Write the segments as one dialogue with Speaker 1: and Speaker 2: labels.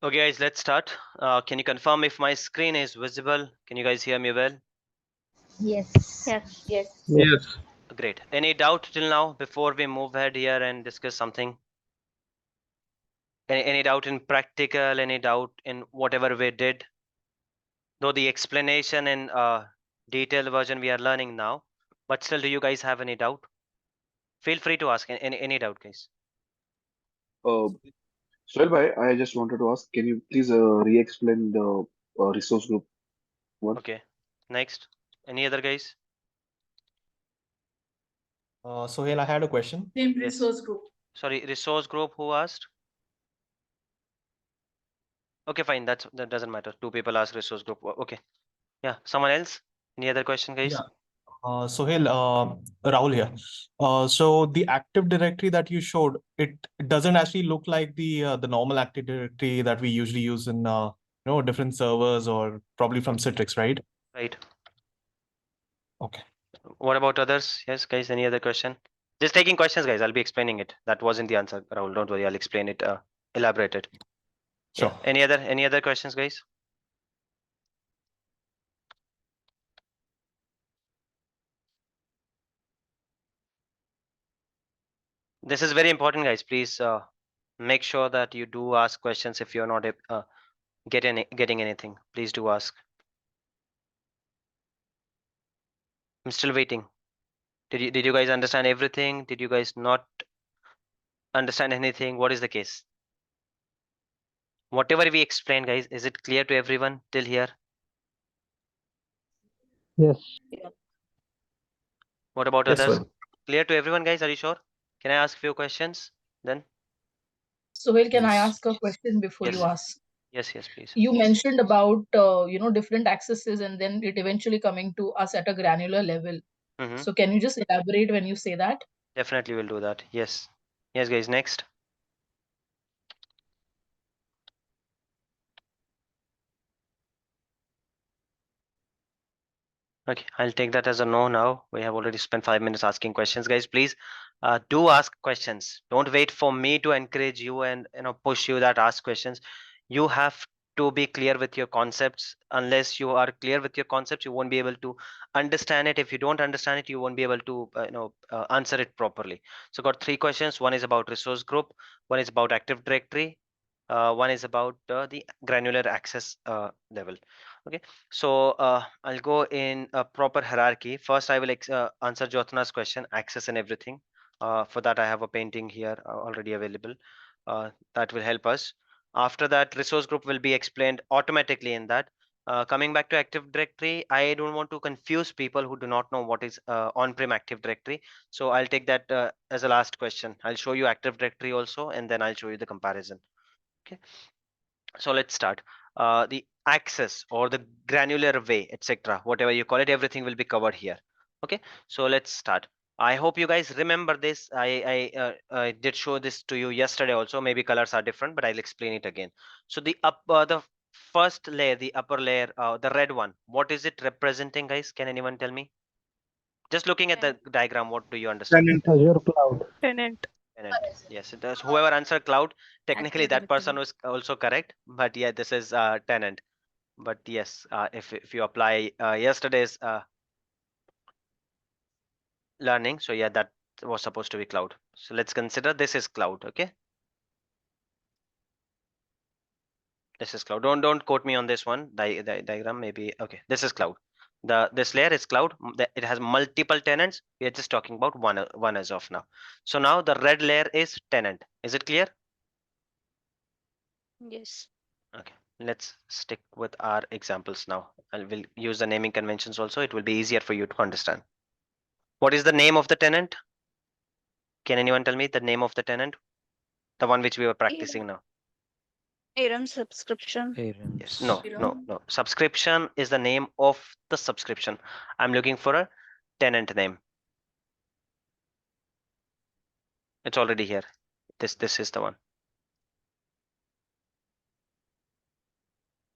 Speaker 1: Okay, guys, let's start. Can you confirm if my screen is visible? Can you guys hear me well?
Speaker 2: Yes.
Speaker 3: Yes.
Speaker 2: Yes.
Speaker 4: Yes.
Speaker 1: Great. Any doubt till now before we move ahead here and discuss something? Any doubt in practical? Any doubt in whatever we did? Though the explanation in detailed version we are learning now, but still, do you guys have any doubt? Feel free to ask any doubt, guys.
Speaker 5: Uh, Sohail bhai, I just wanted to ask, can you please re-explain the resource group once?
Speaker 1: Okay. Next. Any other guys?
Speaker 4: Sohail, I had a question.
Speaker 3: Same
Speaker 1: Yes.
Speaker 3: resource group.
Speaker 1: Sorry, resource group. Who asked? Okay, fine. That doesn't matter. Two people ask resource group. Okay. Yeah. Someone else? Any other question, guys?
Speaker 4: Yeah. Sohail, Rahul here. So the Active Directory that you showed, it doesn't actually look like the normal Active Directory that we usually use in different servers or probably from Citrix, right?
Speaker 1: Right.
Speaker 4: Okay.
Speaker 1: What about others? Yes, guys. Any other question? Just taking questions, guys. I'll be explaining it. That wasn't the answer, Rahul. Don't worry. I'll explain it. Elaborate it.
Speaker 4: Sure.
Speaker 1: Yeah. Any other questions, guys? This is very important, guys. Please make sure that you do ask questions if you're not getting anything. Please do ask. I'm still waiting. Did you guys understand everything? Did you guys not understand anything? What is the case? Whatever we explained, guys, is it clear to everyone till here?
Speaker 4: Yes.
Speaker 1: What about
Speaker 4: Yes,
Speaker 1: others?
Speaker 4: sir.
Speaker 1: Clear to everyone, guys? Are you sure? Can I ask few questions then?
Speaker 3: Sohail, can I
Speaker 4: Yes.
Speaker 3: ask a question before you
Speaker 1: Yes.
Speaker 3: ask?
Speaker 1: Yes, please.
Speaker 3: You mentioned about different accesses and then it eventually coming to us at a granular level.
Speaker 1: Mm-hmm.
Speaker 3: So can you just elaborate when you say that?
Speaker 1: Definitely will do that. Yes, guys. Next. Okay, I'll take that as a no now. We have already spent 5 minutes asking questions, guys. Please do ask questions. Don't wait for me to encourage you and push you that ask questions. You have to be clear with your concepts. Unless you are clear with your concepts, you won't be able to understand it. If you don't understand it, you won't be able to answer it properly. So got three questions. One is about resource group. One is about Active Directory. One is about the granular access level. Okay, so I'll go in a proper hierarchy. First, I will answer Jyothna's question, access and everything. For that, I have a painting here already available. That will help us. After that, resource group will be explained automatically in that. Coming back to Active Directory, I don't want to confuse people who do not know what is on-prem Active Directory. So I'll take that as a last question. I'll show you Active Directory also, and then I'll show you the comparison. Okay, so let's start. The access or the granular way, etc., whatever you call it, everything will be covered here. Okay, so let's start. I hope you guys remember this. I did show this to you yesterday also. Maybe colors are different, but I'll explain it again. So the first layer, the upper layer, the red one, what is it representing, guys? Can anyone tell me? Just looking at the diagram, what do you understand?
Speaker 4: Tenant. Azure Cloud.
Speaker 6: Tenant.
Speaker 1: Tenant. Yes, it does. Whoever answered cloud, technically
Speaker 6: Active
Speaker 1: that person
Speaker 6: Directory.
Speaker 1: was also correct. But yeah, this is tenant. But yes, if you apply yesterday's learning, so yeah, that was supposed to be cloud. So let's consider this is cloud. Okay, this is cloud. Don't quote me on this one diagram. Maybe okay. This is cloud. This layer is cloud. It has multiple tenants. We are just talking about one as of now. So now the red layer is tenant. Is it clear?
Speaker 6: Yes.
Speaker 1: Okay, let's stick with our examples now. I will use the naming conventions also. It will be easier for you to understand. What is the name of the tenant? Can anyone tell me the name of the tenant? The one which we were practicing now.
Speaker 6: ARM subscription.
Speaker 1: Yes. No. Subscription is the name of the subscription. I'm looking for a tenant name. It's already here. This is the one.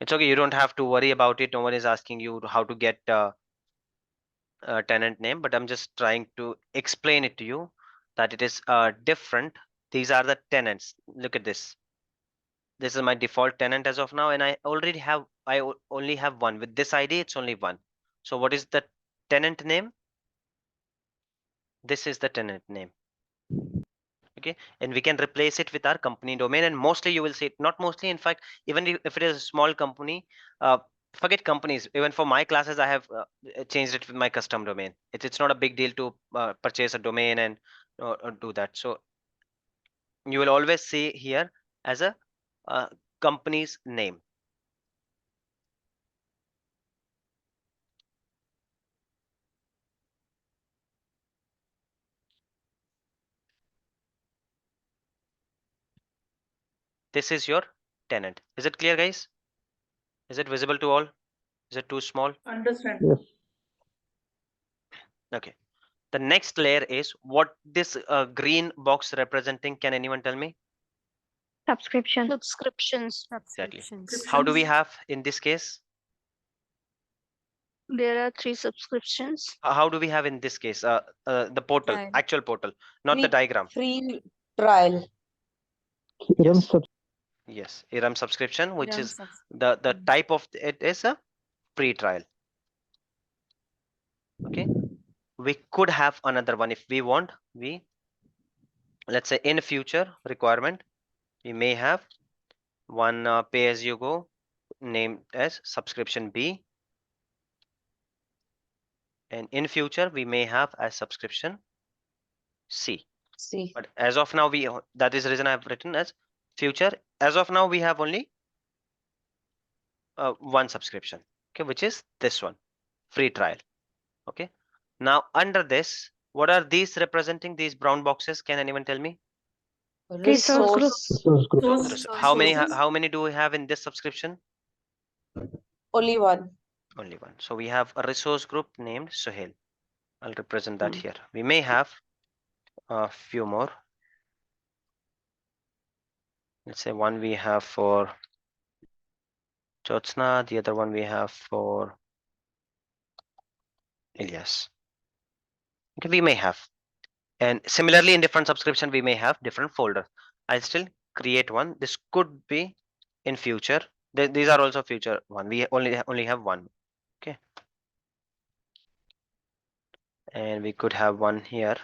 Speaker 1: It's okay. You don't have to worry about it. No one is asking you how to get a tenant name, but I'm just trying to explain it to you that it is different. These are the tenants. Look at this. This is my default tenant as of now, and I only have one. With this ID, it's only one. So what is the tenant name? This is the tenant name. Okay, and we can replace it with our company domain, and mostly you will see it, not mostly, in fact, even if it is a small company, forget companies, even for my classes I have changed it with my custom domain. It's not a big deal to purchase a domain and do that. So you will always see here as a company's name. This is your tenant. Is it clear, guys? Is it visible to all? Is it too small?
Speaker 3: Understand.
Speaker 2: Yes.
Speaker 1: Okay. The next layer is what this green box representing. Can anyone tell me?
Speaker 6: Subscription.
Speaker 7: Subscriptions.
Speaker 1: Exactly.
Speaker 7: Subscriptions.
Speaker 1: How do we have in this case?
Speaker 6: There are 3 subscriptions.
Speaker 1: How do we have in this case? The portal,
Speaker 7: Trial.
Speaker 1: actual portal, not the
Speaker 8: Free,
Speaker 1: diagram.
Speaker 8: free trial.
Speaker 1: Yes. Yes, IRAM subscription, which
Speaker 7: Item
Speaker 1: is
Speaker 7: subs-
Speaker 1: the
Speaker 7: Mm.
Speaker 1: type of it is a free trial. Okay, we could have another one if we want. Let's say in future requirement, we may have one pay as you go named as subscription B, and in future we may have as subscription C.
Speaker 8: See.
Speaker 1: But as of now, that is the reason I have written as future. As of now, we have only one subscription, okay, which is this one, free trial. Okay, now under this, what are these representing, these brown boxes? Can anyone tell me?
Speaker 6: Resource group.
Speaker 3: Source.
Speaker 1: How many
Speaker 3: sources.
Speaker 1: how many do we have in this subscription?
Speaker 8: Only one.
Speaker 1: Only one. So we have a resource group named Suhail. I'll represent that
Speaker 8: Hmm.
Speaker 1: here. We may have a few more. Let's say one we have for Jyotsna, the other one we have for Ilyas. Okay, we may have, and similarly in different subscription we may have different folder. I'll still create one. This could be in future. These are also future one. We only have one. Okay, and we could have one here.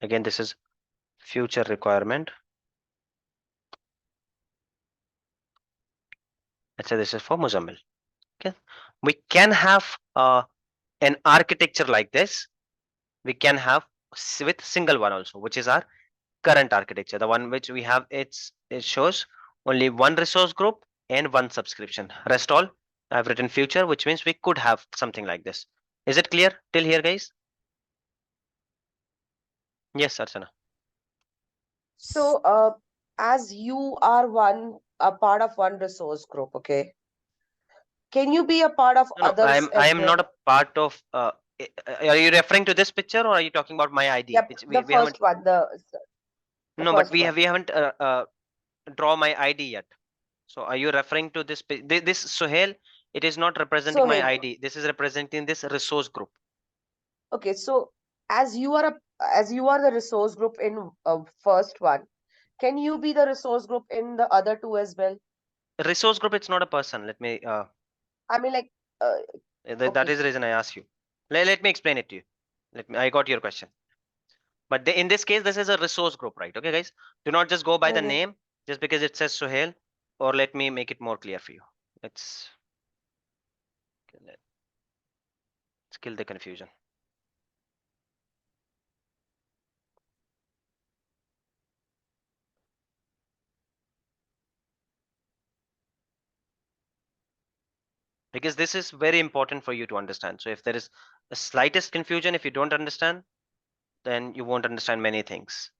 Speaker 1: Again, this is future requirement. Let's say this is for Muzammil. Okay, we can have an architecture like this. We can have with single one also, which is our current architecture. The one which we have, it shows only one resource group and one subscription. Rest all I've written future, which means we could have something like this. Is it clear till here, guys? Yes, Archana.
Speaker 8: So, as you are a part of one resource group, okay? Can you be a part of
Speaker 1: No,
Speaker 8: others
Speaker 1: I
Speaker 8: as
Speaker 1: am
Speaker 8: well?
Speaker 1: not a part of are you referring to this picture, or are you talking about my ID?
Speaker 8: Yep,
Speaker 1: Which
Speaker 8: the
Speaker 1: we haven't.
Speaker 8: first one, the
Speaker 1: No, but
Speaker 8: first
Speaker 1: we
Speaker 8: one.
Speaker 1: haven't draw my ID yet. So are you referring to this this Suhail? It is not representing my
Speaker 8: Sohail.
Speaker 1: ID. This is representing this resource group.
Speaker 8: Okay, so as you are the resource group in first one, can you be the resource group in the other two as well?
Speaker 1: Resource group, it's not a person. Let me
Speaker 8: I mean, like,
Speaker 1: that
Speaker 8: okay.
Speaker 1: is the reason I asked you. Let me explain it to you. I got your question. But in this case, this is a resource group, right? Okay, guys, do not just go by the
Speaker 8: Mhm.
Speaker 1: name just because it says Suhail, or let me make it more clear for you. Let's kill the confusion. Because this is very important for you to understand. So if there is a slightest confusion, if you don't understand, then you won't understand many things.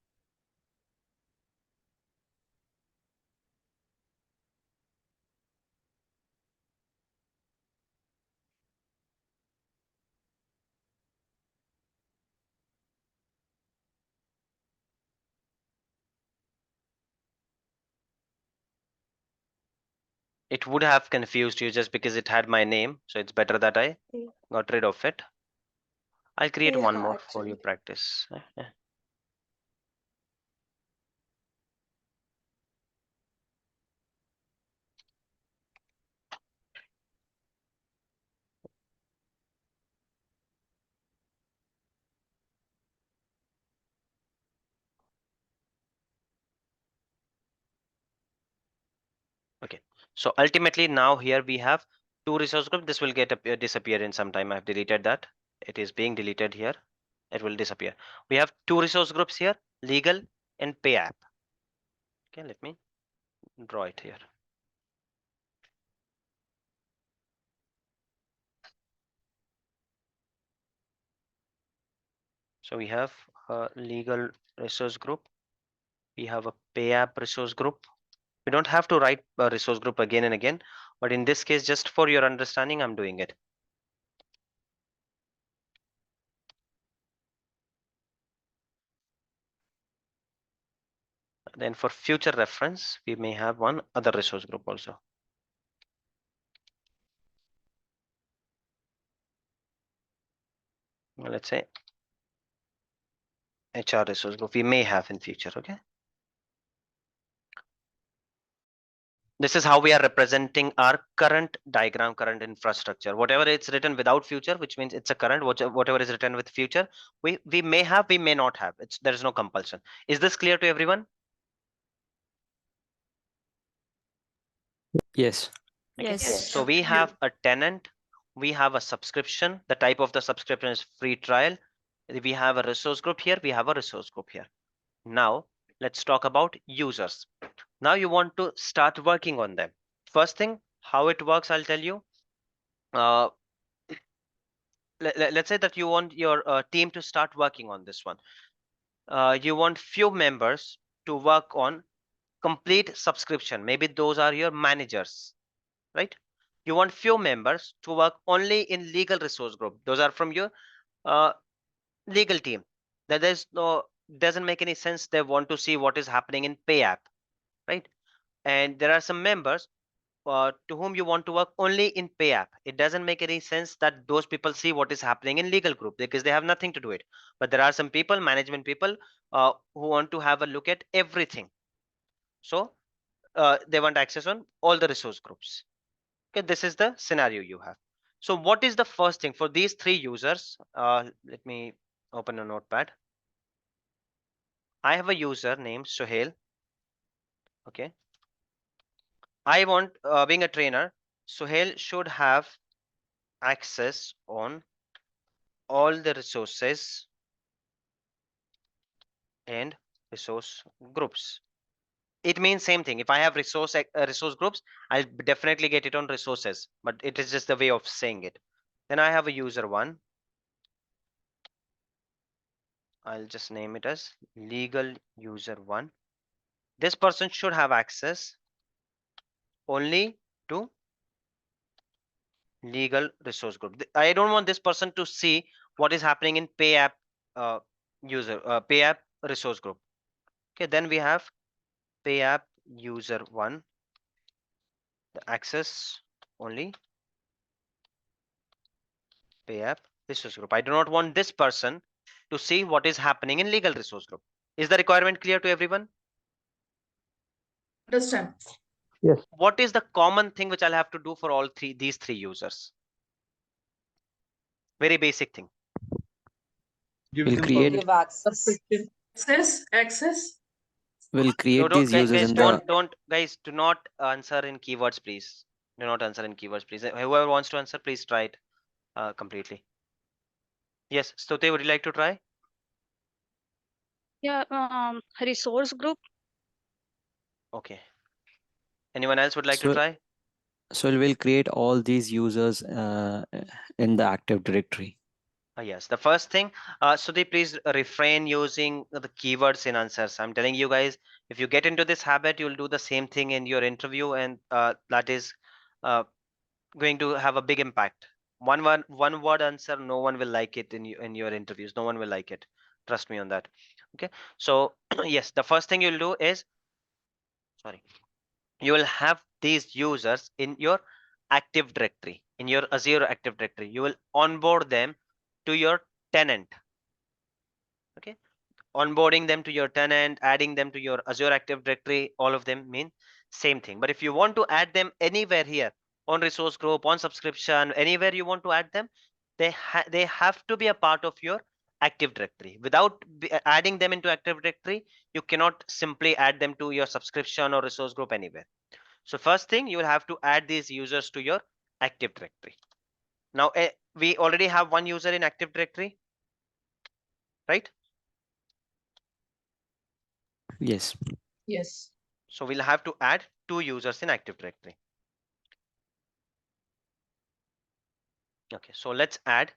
Speaker 1: It would have confused you just because it had my name, so it's better that I got rid of it. I'll create one more for you practice. Okay, so ultimately now here we have two resource group. This will get disappear in some time. I've deleted that. It is being deleted here. It will disappear. We have two resource groups here, legal and pay app. Okay, let me draw it here. So we have a legal resource group. We have a pay app resource group. We don't have to write a resource group again and again, but in this case, just for your understanding, I'm doing it. Then for future reference, we may have one other resource group also. Let's say HR resource group we may have in future. Okay. This is how we are representing our current diagram, current infrastructure. Whatever it's written without future, which means it's a current. Whatever is written with future, we may have, we may not have. There is no compulsion. Is this clear to everyone?
Speaker 7: Yes.
Speaker 1: Okay.
Speaker 6: Yes.
Speaker 1: So we have a tenant, we have a subscription. The type of the subscription is free trial. We have a resource group here. We have a resource group here. Now let's talk about users. Now you want to start working on them. First thing, how it works, I'll tell you. Let's say that you want your team to start working on this one. You want few members to work on complete subscription. Maybe those are your managers, right? You want few members to work only in legal resource group. Those are from your legal team. That there's no, doesn't make any sense. They want to see what is happening in pay app, right? And there are some members to whom you want to work only in pay app. It doesn't make any sense that those people see what is happening in legal group because they have nothing to do it. But there are some people, management people, who want to have a look at everything. So they want access on all the resource groups. Okay, this is the scenario you have. So what is the first thing for these three users? Let me open a notepad. I have a user named Suhail. Okay. I want, being a trainer, Suhail should have access on all the resources and resource groups. It means same thing. If I have resource groups, I'll definitely get it on resources, but it is just the way of saying it. Then I have a user one. I'll just name it as legal user one. This person should have access only to legal resource group. I don't want this person to see what is happening in pay app pay app resource group. Okay, then we have pay app user one, the access only pay app resource group. I do not want this person to see what is happening in legal resource group. Is the requirement clear to everyone?
Speaker 3: Understand?
Speaker 7: Yes.
Speaker 1: What is the common thing which I'll have to do for all these three users? Very basic thing.
Speaker 7: We'll create
Speaker 8: Give access.
Speaker 3: Access.
Speaker 7: we'll create
Speaker 1: Don't,
Speaker 7: these users
Speaker 1: guys,
Speaker 7: in the
Speaker 1: don't guys, do not answer in keywords, please. Do not answer in keywords, please. Whoever wants to answer, please try it completely. Yes, Stuti, would you like to try?
Speaker 6: Yeah. Resource group.
Speaker 1: Okay. Anyone else would like to
Speaker 7: so
Speaker 1: try?
Speaker 7: so we'll create all these users in the Active Directory.
Speaker 1: Yes, the first thing, Sudhi, please refrain using the keywords in answers. I'm telling you guys, if you get into this habit, you'll do the same thing in your interview, and that is going to have a big impact. One word answer, no one will like it in your interviews. No one will like it. Trust me on that. Okay, so yes, the first thing you'll do is, sorry, you will have these users in your Active Directory, in your Azure Active Directory. You will onboard them to your tenant. Okay, onboarding them to your tenant, adding them to your Azure Active Directory, all of them mean same thing. But if you want to add them anywhere here on resource group, on subscription, anywhere you want to add them, they have to be a part of your Active Directory. Without adding them into Active Directory, you cannot simply add them to your subscription or resource group anywhere. So first thing, you will have to add these users to your Active Directory. Now we already have one user in Active Directory, right?
Speaker 7: Yes.
Speaker 3: Yes.
Speaker 1: So we'll have to add 2 users in Active Directory. Okay, so let's add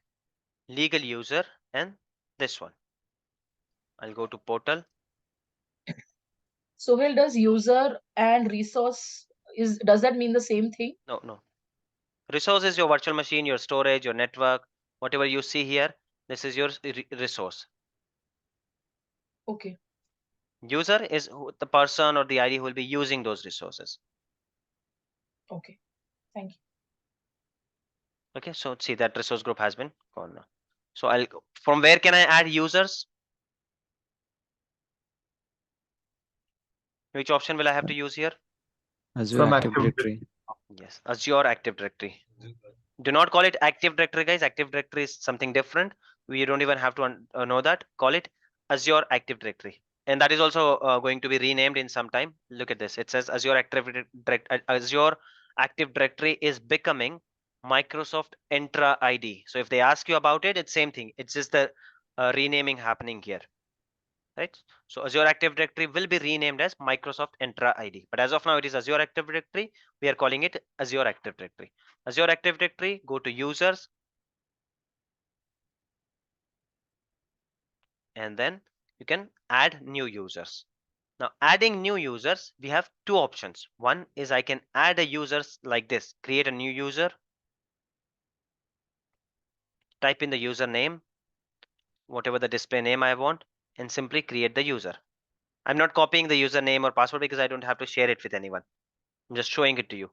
Speaker 1: legal user and this one. I'll go to portal.
Speaker 3: Sohail, does user and resource does that mean the same thing?
Speaker 1: No. Resource is your virtual machine, your storage, your network, whatever you see here. This is your resource.
Speaker 3: Okay.
Speaker 1: User is the person or the ID who will be using those resources.
Speaker 3: Okay. Thank you.
Speaker 1: Okay, so see that resource group has been gone now. So I'll go. From where can I add users? Which option will I have to use here?
Speaker 7: Azure
Speaker 4: From
Speaker 7: Active
Speaker 4: Active
Speaker 7: Directory.
Speaker 1: Yes, Azure Active Directory. Do not call it Active Directory, guys. Active Directory is something different. We don't even have to know that. Call it Azure Active Directory, and that is also going to be renamed in some time. Look at this. It says Azure Azure Active Directory is becoming Microsoft Entra ID. So if they ask you about it, it's same thing. It's just the renaming happening here, right? So Azure Active Directory will be renamed as Microsoft Entra ID, but as of now it is Azure Active Directory. We are calling it Azure Active Directory. Azure Active Directory, go to users, and then you can add new users. Now adding new users, we have 2 options. One is I can add a users like this, create a new user, type in the username, whatever the display name I want, and simply create the user. I'm not copying the username or password because I don't have to share it with anyone. I'm just showing it to you.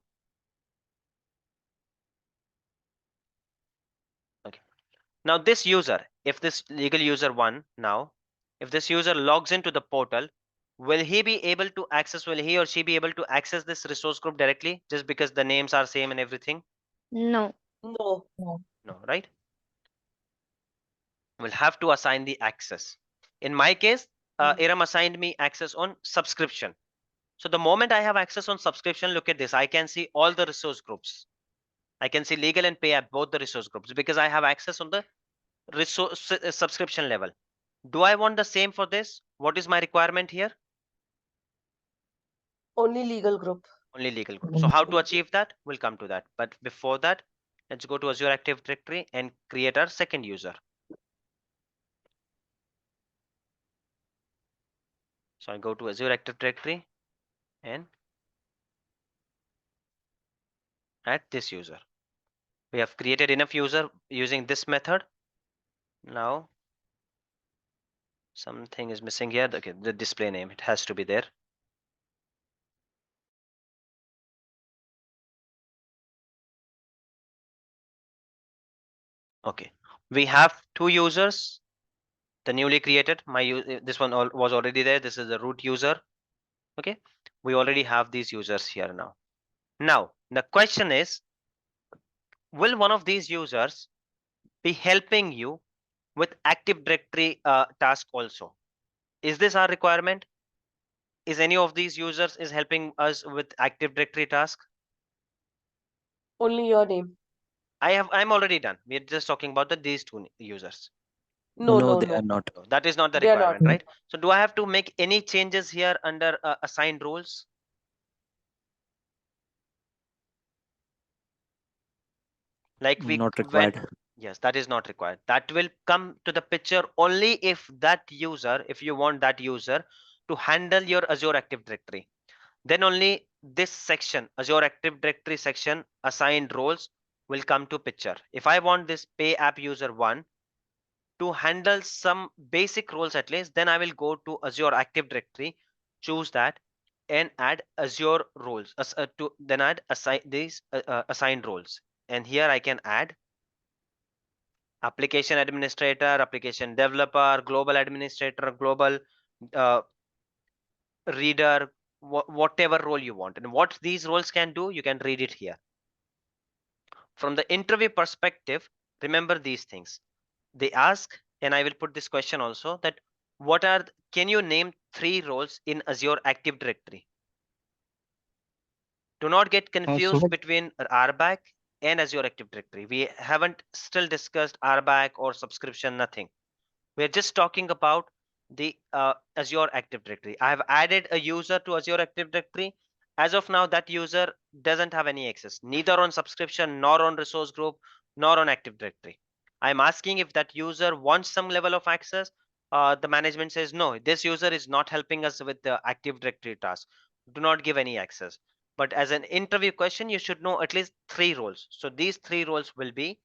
Speaker 1: Okay. Now this user, if this legal user 1 now, if this user logs into the portal, will he be able to access, will he or she be able to access this resource group directly just because the names are same and everything?
Speaker 6: No.
Speaker 8: No.
Speaker 3: No.
Speaker 1: No, right? We'll have to assign the access. In my case, Iram assigned me access on subscription. So the moment I have access on subscription, look at this. I can see all the resource groups. I can see legal and pay app, both the resource groups, because I have access on the resource subscription level. Do I want the same for this? What is my requirement here?
Speaker 8: Only legal group.
Speaker 1: Only legal group. So how to achieve that? We'll come to that. But before that, let's go to Azure Active Directory and create our second user. So I go to Azure Active Directory and add this user. We have created enough user using this method. Now something is missing here. Okay, the display name, it has to be there. Okay, we have 2 users, the newly created. This one was already there. This is the root user. Okay, we already have these users here now. Now the question is, will one of these users be helping you with Active Directory task also? Is this our requirement? Is any of these users is helping us with Active Directory task?
Speaker 8: Only your name.
Speaker 1: I'm already done. We're just talking about these 2 users.
Speaker 8: No,
Speaker 7: No,
Speaker 8: no,
Speaker 7: they are
Speaker 8: no.
Speaker 7: not.
Speaker 1: No, that is not the
Speaker 8: They are not.
Speaker 1: requirement, right? So do I have to make any changes here under assigned roles? Like
Speaker 7: Not required.
Speaker 1: yes, that is not required. That will come to the picture only if that user, if you want that user to handle your Azure Active Directory, then only this section, Azure Active Directory section, assigned roles, will come to picture. If I want this pay app user 1 to handle some basic roles at least, then I will go to Azure Active Directory, choose that, and add Azure roles, then add these assigned roles. And here I can add application administrator, application developer, global administrator, global uh, reader, whatever role you want. And what these roles can do, you can read it here. From the interview perspective, remember these things. They ask, and I will put this question also, that can you name 3 roles in Azure Active Directory? Do not get confused
Speaker 5: Sohel,
Speaker 1: between RBAC and Azure Active Directory. We haven't still discussed RBAC or subscription, nothing. We're just talking about the Azure Active Directory. I have added a user to Azure Active Directory. As of now, that user doesn't have any access, neither on subscription, nor on resource group, nor on Active Directory. I'm asking if that user wants some level of access. The management says, no, this user is not helping us with the Active Directory task. Do not give any access. But as an interview question, you should know at least 3 roles. So these 3 roles will be,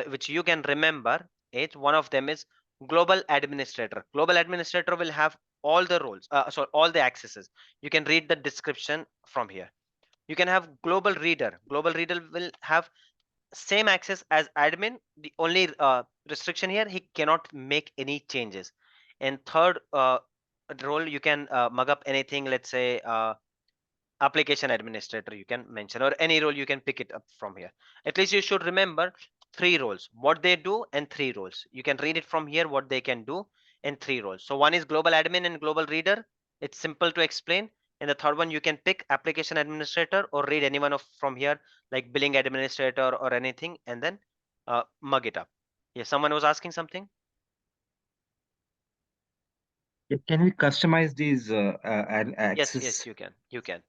Speaker 1: which you can remember. One of them is global administrator. Global administrator will have all the roles, all the accesses. You can read the description from here. You can have global reader. Global reader will have same access as admin. The only restriction here, he cannot make any changes. And third role, you can mug up anything. Let's say application administrator, you can mention, or any role you can pick it up from here. At least you should remember 3 roles, what they do, and 3 roles. You can read it from here, what they can do, and 3 roles. So one is global admin and global reader. It's simple to explain. And the third one, you can pick application administrator or read anyone of from here, like billing administrator or anything, and then mug it up. Yes, someone was asking something.
Speaker 9: Can we customize these
Speaker 1: Yes,
Speaker 9: access?
Speaker 1: you can.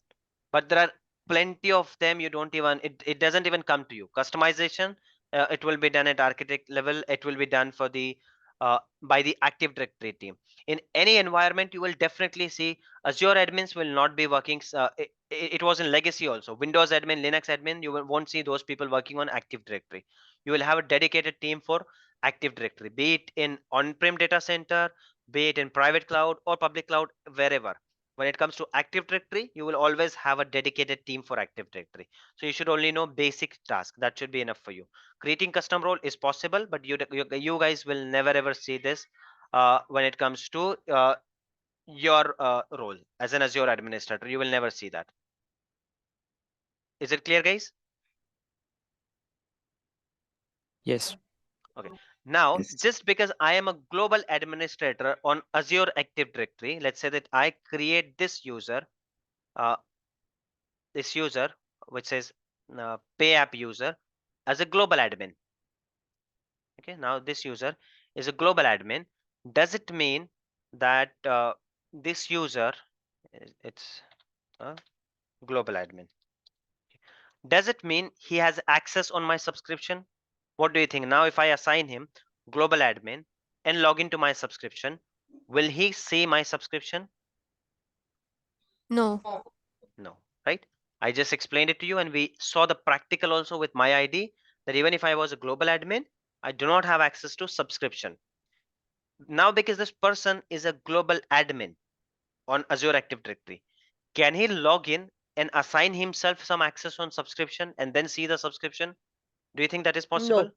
Speaker 1: But there are plenty of them. You don't even, it doesn't even come to you. Customization, it will be done at architect level. It will be done for the by the Active Directory team. In any environment, you will definitely see Azure admins will not be working. It was in legacy also. Windows admin, Linux admin, you won't see those people working on Active Directory. You will have a dedicated team for Active Directory, be it in on-prem data center, be it in private cloud or public cloud, wherever. When it comes to Active Directory, you will always have a dedicated team for Active Directory. So you should only know basic task. That should be enough for you. Creating custom role is possible, but you guys will never ever see this when it comes to your role as an Azure administrator. You will never see that. Is it clear, guys?
Speaker 7: Yes.
Speaker 1: Okay. Now,
Speaker 9: Yes.
Speaker 1: just because I am a global administrator on Azure Active Directory, let's say that I create this user which says pay app user as a global admin. Okay, now this user is a global admin. Does it mean that this user it's a global admin? Does it mean he has access on my subscription? What do you think? Now if I assign him global admin and log into my subscription, will he see my subscription?
Speaker 10: No.
Speaker 1: No, right? I just explained it to you, and we saw the practical also with my ID, that even if I was a global admin, I do not have access to subscription. Now, because this person is a global admin on Azure Active Directory, can he log in and assign himself some access on subscription and then see the subscription? Do you think that is possible?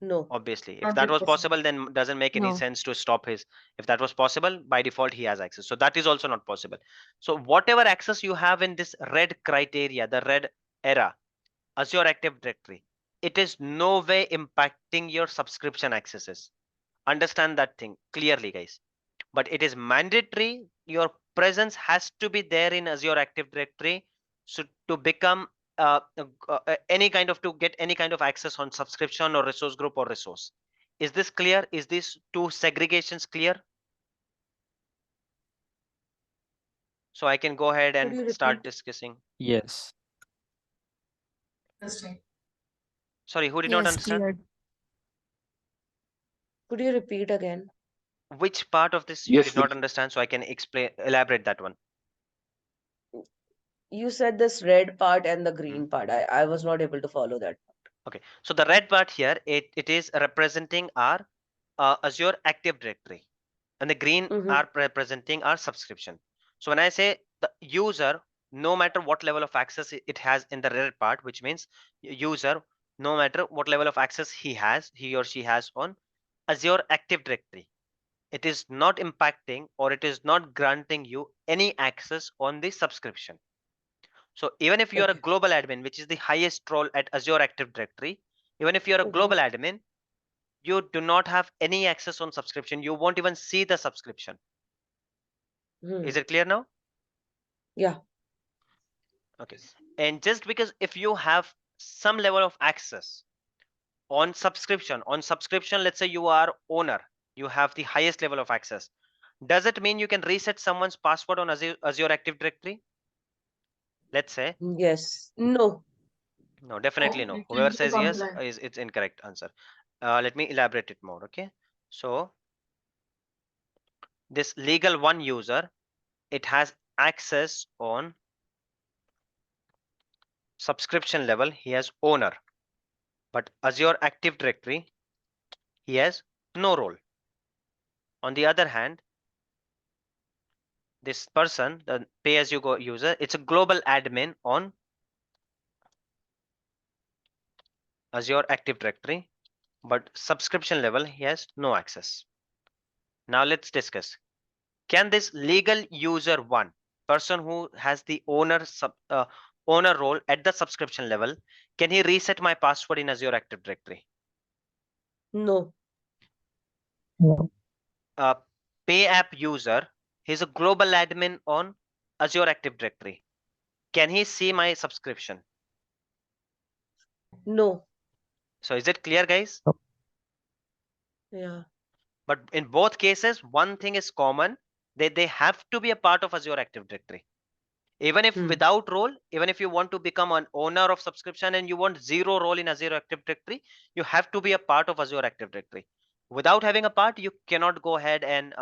Speaker 8: No.
Speaker 1: Obviously, if
Speaker 3: Not
Speaker 1: that
Speaker 3: be
Speaker 1: was
Speaker 3: possible.
Speaker 1: possible, then doesn't make any
Speaker 10: No.
Speaker 1: sense to stop his. If that was possible, by default he has access. So that is also not possible. So whatever access you have in this red criteria, the red era, Azure Active Directory, it is no way impacting your subscription accesses. Understand that thing clearly, guys. But it is mandatory. Your presence has to be there in Azure Active Directory. So to become any kind of, to get any kind of access on subscription or resource group or resource. Is this clear? Is these two segregations clear? So I can go ahead
Speaker 8: Could you
Speaker 1: and start
Speaker 8: repeat?
Speaker 1: discussing.
Speaker 7: Yes.
Speaker 3: Interesting.
Speaker 1: Sorry, who did not
Speaker 10: Yes,
Speaker 1: understand?
Speaker 10: clear.
Speaker 8: Could you repeat again?
Speaker 1: Which part of this you
Speaker 5: Yes,
Speaker 1: did not understand, so I can elaborate that one?
Speaker 8: You said this red part and the
Speaker 1: Hmm.
Speaker 8: green part. I was not able to follow that.
Speaker 1: Okay, so the red part here, it is representing our Azure Active Directory, and the green
Speaker 8: Mm-hmm.
Speaker 1: are representing our subscription. So when I say the user, no matter what level of access it has in the red part, which means user, no matter what level of access he or she has on Azure Active Directory, it is not impacting or it is not granting you any access on the subscription. So even if you are a
Speaker 8: Okay.
Speaker 1: global admin, which is the highest role at Azure Active Directory, even if you're a global admin, you do not have any access on subscription. You won't even see the subscription.
Speaker 8: Hmm.
Speaker 1: Is it clear now?
Speaker 8: Yeah.
Speaker 1: Okay. And just because if you have some level of access on subscription, let's say you are owner, you have the highest level of access. Does it mean you can reset someone's password on Azure Active Directory? Let's say.
Speaker 8: Yes. No.
Speaker 1: No, definitely no.
Speaker 3: You can
Speaker 1: Whoever
Speaker 3: do
Speaker 1: says yes
Speaker 3: compliance.
Speaker 1: is it's incorrect answer. Let me elaborate it more. Okay. So this legal one user, it has access on subscription level. He has owner, but Azure Active Directory, he has no role. On the other hand, this person, the pay-as-you-go user, it's a global admin on Azure Active Directory, but subscription level, he has no access. Now let's discuss. Can this legal user one, person who has the owner role at the subscription level, can he reset my password in Azure Active Directory?
Speaker 8: No.
Speaker 9: No.
Speaker 1: Pay app user, he's a global admin on Azure Active Directory. Can he see my subscription?
Speaker 8: No.
Speaker 1: So is it clear, guys?
Speaker 8: Yeah.
Speaker 1: But in both cases, one thing is common. They have to be a part of Azure Active Directory. Even if without role, even if you want to become an owner of subscription and you want zero role in Azure Active Directory, you have to be a part of Azure Active Directory. Without having a part, you cannot go ahead and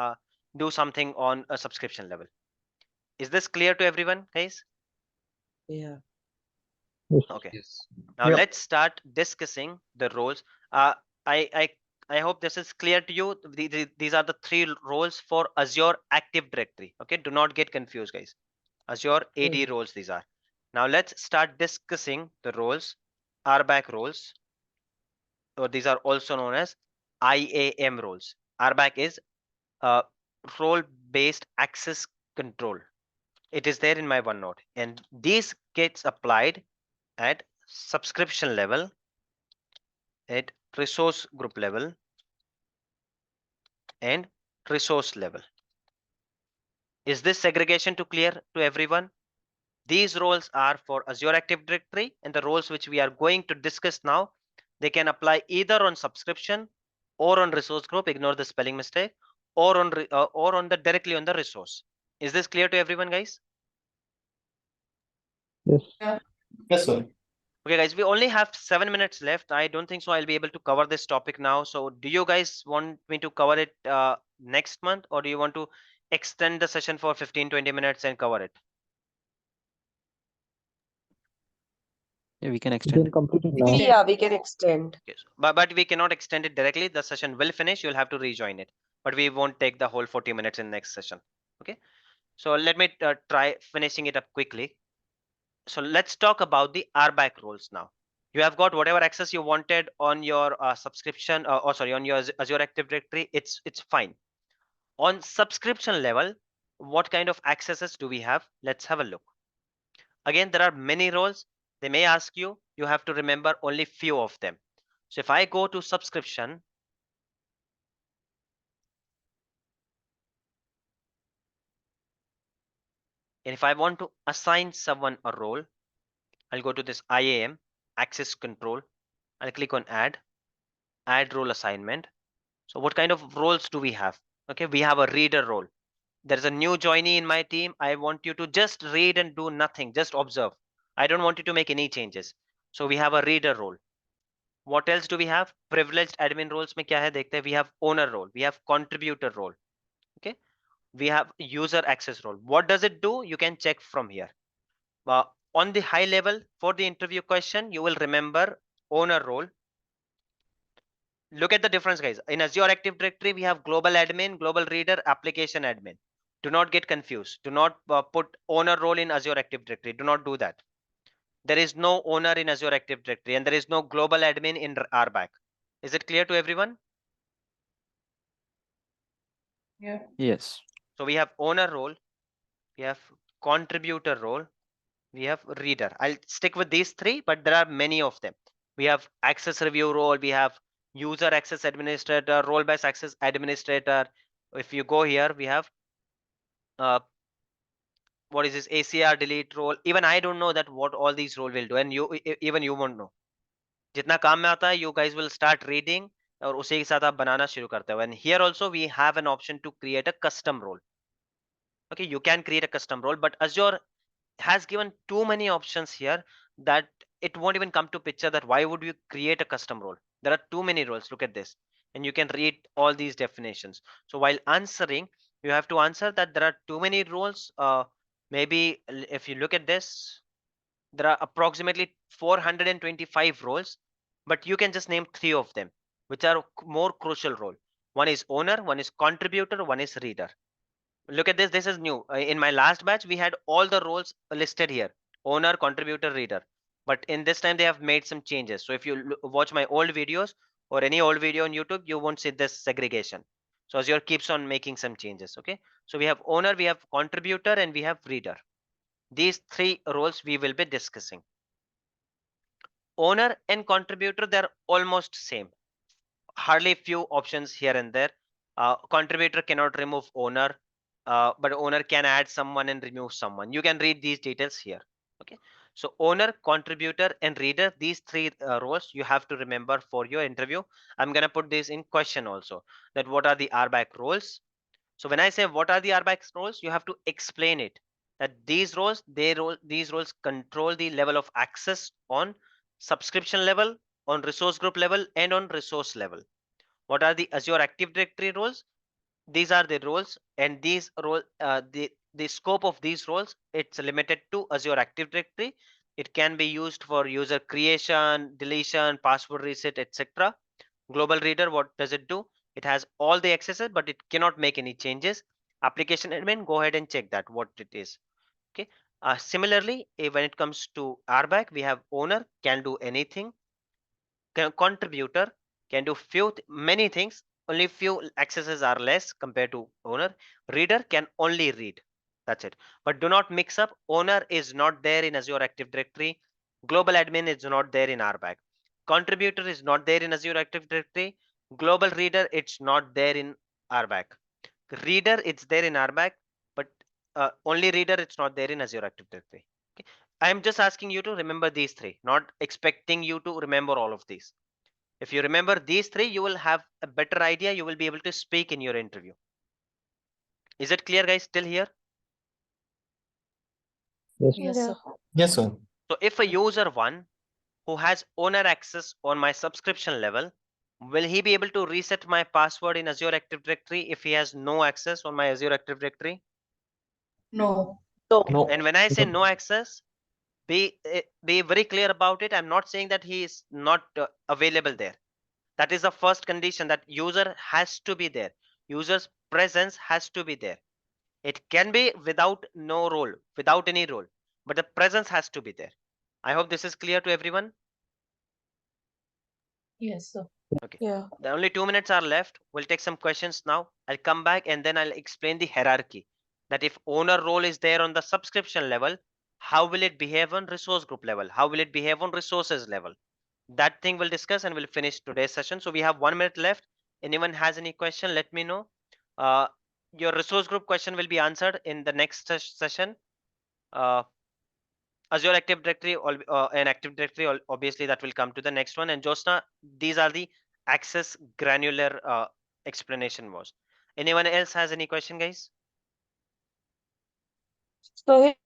Speaker 1: do something on a subscription level. Is this clear to everyone, guys?
Speaker 8: Yeah.
Speaker 1: Okay.
Speaker 5: Yes.
Speaker 1: Now
Speaker 9: Yep.
Speaker 1: let's start discussing the roles. I hope this is clear to you. These are the three roles for Azure Active Directory. Okay, do not get confused, guys. Azure AD roles these are. Now let's start discussing the roles, RBAC roles, or these are also known as IAM roles. RBAC is role-based access control. It is there in my OneNote, and these gets applied at subscription level, at resource group level, and resource level. Is this segregation too clear to everyone? These roles are for Azure Active Directory, and the roles which we are going to discuss now, they can apply either on subscription or on resource group. Ignore the spelling mistake, or on the directly on the resource. Is this clear to everyone, guys?
Speaker 9: Yes.
Speaker 4: Yes, sir.
Speaker 1: Okay, guys, we only have 7 minutes left. I don't think so I'll be able to cover this topic now. So do you guys want me to cover it next month, or do you want to extend the session for 15-20 minutes and cover it?
Speaker 7: Yeah, we can
Speaker 9: You
Speaker 7: extend
Speaker 9: can
Speaker 7: it.
Speaker 9: complete it now.
Speaker 8: Yeah, we can extend.
Speaker 1: Yes. But we cannot extend it directly. The session will finish. You'll have to rejoin it, but we won't take the whole 40 minutes in next session. Okay. So let me try finishing it up quickly. So let's talk about the RBAC roles now. You have got whatever access you wanted on your subscription, or sorry, on your Azure Active Directory. It's fine. On subscription level, what kind of accesses do we have? Let's have a look. Again, there are many roles. They may ask you. You have to remember only few of them. So if I go to subscription, and if I want to assign someone a role, I'll go to this IAM, access control. I'll click on add role assignment. So what kind of roles do we have? Okay, we have a reader role. There's a new joinee in my team. I want you to just read and do nothing, just observe. I don't want you to make any changes. So we have a reader role. What else do we have? Privileged admin roles में क्या है देखते हैं. We have owner role, we have contributor role. Okay, we have user access role. What does it do? You can check from here. On the high level, for the interview question, you will remember owner role. Look at the difference, guys. In Azure Active Directory, we have global admin, global reader, application admin. Do not get confused. Do not put owner role in Azure Active Directory. Do not do that. There is no owner in Azure Active Directory, and there is no global admin in RBAC. Is it clear to everyone?
Speaker 3: Yeah.
Speaker 7: Yes.
Speaker 1: So we have owner role, we have contributor role, we have reader. I'll stick with these three, but there are many of them. We have access review role, we have user access administrator, role-based access administrator. If you go here, we have what is this ACR delete role? Even I don't know that what all these role will do, and even you won't know. जितना काम में आता है, you guys will start reading और उसी के साथ आप बनाना शुरू करते हो. And here also we have an option to create a custom role. Okay, you can create a custom role, but Azure has given too many options here that it won't even come to picture that why would you create a custom role. There are too many roles. Look at this, and you can read all these definitions. So while answering, you have to answer that there are too many roles. Maybe if you look at this, there are approximately 425 roles, but you can just name 3 of them which are more crucial role. One is owner, one is contributor, one is reader. Look at this, this is new. In my last batch we had all the roles listed here: owner, contributor, reader. But in this time they have made some changes. So if you watch my old videos or any old video on YouTube, you won't see this segregation. So Azure keeps on making some changes. Okay, so we have owner, we have contributor, and we have reader. These 3 roles we will be discussing. Owner and contributor, they're almost same. Hardly few options here and there. Contributor cannot remove owner, but owner can add someone and remove someone. You can read these details here. Okay, so owner, contributor, and reader, these 3 roles you have to remember for your interview. I'm gonna put this in question also, that what are the RBAC roles. So when I say what are the RBAC roles, you have to explain it, that these roles, these roles control the level of access on subscription level, on resource group level, and on resource level. What are the Azure Active Directory roles? These are the roles, and these role, the scope of these roles, it's limited to Azure Active Directory. It can be used for user creation, deletion, password reset, etc. Global reader, what does it do? It has all the accesses, but it cannot make any changes. Application admin, go ahead and check that what it is. Okay. Similarly, when it comes to RBAC, we have owner, can do anything. Contributor can do many things. Only few accesses are less compared to owner. Reader can only read. That's it. But do not mix up. Owner is not there in Azure Active Directory. Global admin is not there in RBAC. Contributor is not there in Azure Active Directory. Global reader, it's not there in RBAC. Reader, it's there in RBAC, but only reader, it's not there in Azure Active Directory. Okay. I'm just asking you to remember these 3, not expecting you to remember all of these. If you remember these 3, you will have a better idea. You will be able to speak in your interview. Is it clear, guys? Still here?
Speaker 9: Yes.
Speaker 3: Yes, sir.
Speaker 4: Yes, sir.
Speaker 1: So if a user 1 who has owner access on my subscription level, will he be able to reset my password in Azure Active Directory if he has no access on my Azure Active Directory?
Speaker 3: No.
Speaker 4: No.
Speaker 1: And when I say no access, be very clear about it. I'm not saying that he is not available there. That is the first condition, that user has to be there. User's presence has to be there. It can be without no role, without any role, but the presence has to be there. I hope this is clear to everyone.
Speaker 3: Yes, sir.
Speaker 1: Okay.
Speaker 8: Yeah.
Speaker 1: The only 2 minutes are left. We'll take some questions now. I'll come back and then I'll explain the hierarchy, that if owner role is there on the subscription level, how will it behave on resource group level? How will it behave on resources level? That thing we'll discuss, and we'll finish today's session. So we have 1 minute left. Anyone has any question, let me know. Your resource group question will be answered in the next session. Azure Active Directory and Active Directory, obviously that will come to the next one. And Josna, these are the access granular explanation was. Anyone else has any question, guys?
Speaker 8: So